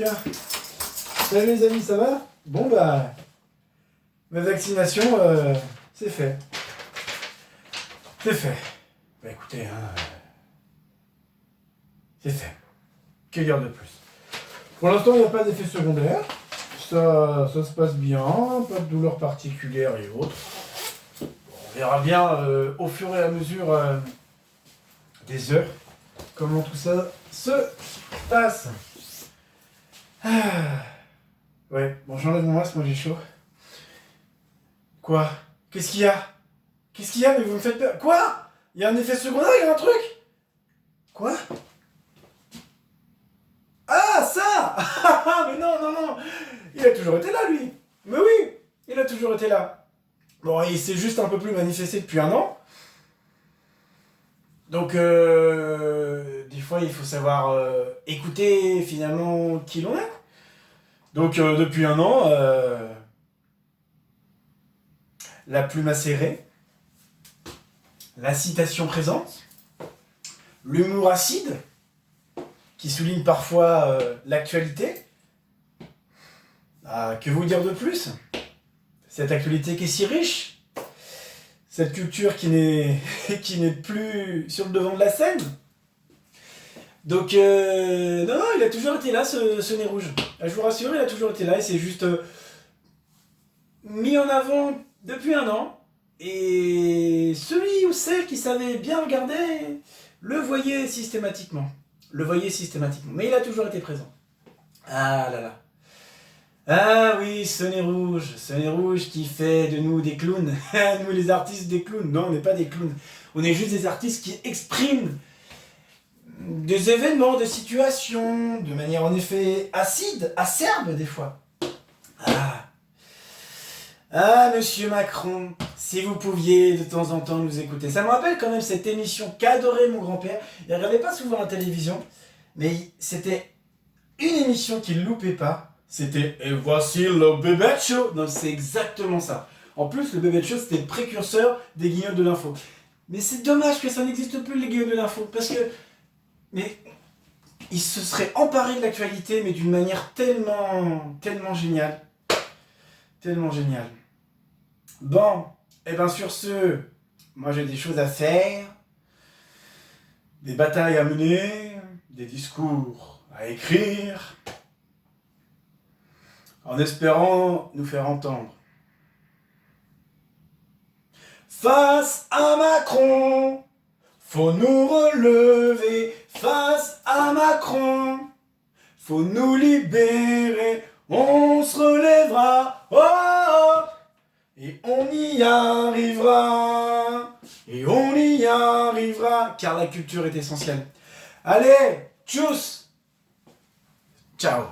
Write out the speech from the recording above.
Tiens. Salut les amis, ça va? Bon bah, ma vaccination, c'est fait. C'est fait. Bah écoutez, c'est fait. Que dire de plus? Pour l'instant, il n'y a pas d'effet secondaire. Ça se passe bien, pas de douleur particulière et autres. On verra bien au fur et à mesure des heures comment tout ça se passe. Ouais, bon, j'enlève mon masque, moi j'ai chaud. Quoi? Qu'est-ce qu'il y a? Qu'est-ce qu'il y a? Mais vous me faites peur. Quoi? Il y a un effet secondaire, il y a un truc? Quoi? Ah, ça! Mais non! Il a toujours été là, lui! Mais oui! Il a toujours été là. Bon, il s'est juste un peu plus manifesté depuis un an. Donc, des fois, il faut savoir écouter finalement qui l'on est. Donc, depuis un an, la plume acérée, la citation présente, l'humour acide, qui souligne parfois l'actualité. Que vous dire de plus? Cette actualité qui est si riche, cette culture qui n'est plus sur le devant de la scène. Donc, non, il a toujours été là, ce nez rouge. Je vous rassure, il a toujours été là, et c'est juste mis en avant depuis un an. Et celui ou celle qui savait bien regarder le voyait systématiquement. Mais il a toujours été présent. Ah là là. Ah oui, ce nez rouge qui fait de nous des clowns. Nous les artistes des clowns. Non, on n'est pas des clowns. On est juste des artistes qui expriment des événements, des situations, de manière en effet acide, acerbe des fois. Ah, monsieur Macron, si vous pouviez de temps en temps nous écouter. Ça me rappelle quand même cette émission qu'adorait mon grand-père. Il regardait pas souvent la télévision, mais c'était une émission qu'il loupait pas. C'était « Et voici le Bébé Show ». Non, c'est exactement ça. En plus, le Bébé Show, c'était le précurseur des Guignols de l'info. Mais c'est dommage que ça n'existe plus, les Guignols de l'info, parce que... Mais il se serait emparé de l'actualité, mais d'une manière tellement géniale. Tellement géniale. Bon, et bien sur ce, moi j'ai des choses à faire, des batailles à mener, des discours à écrire, en espérant nous faire entendre. Face à Macron, faut nous relever. Face à Macron, faut nous libérer. On se relèvera, oh, et on y arrivera. Car la culture est essentielle. Allez, tchuss, ciao.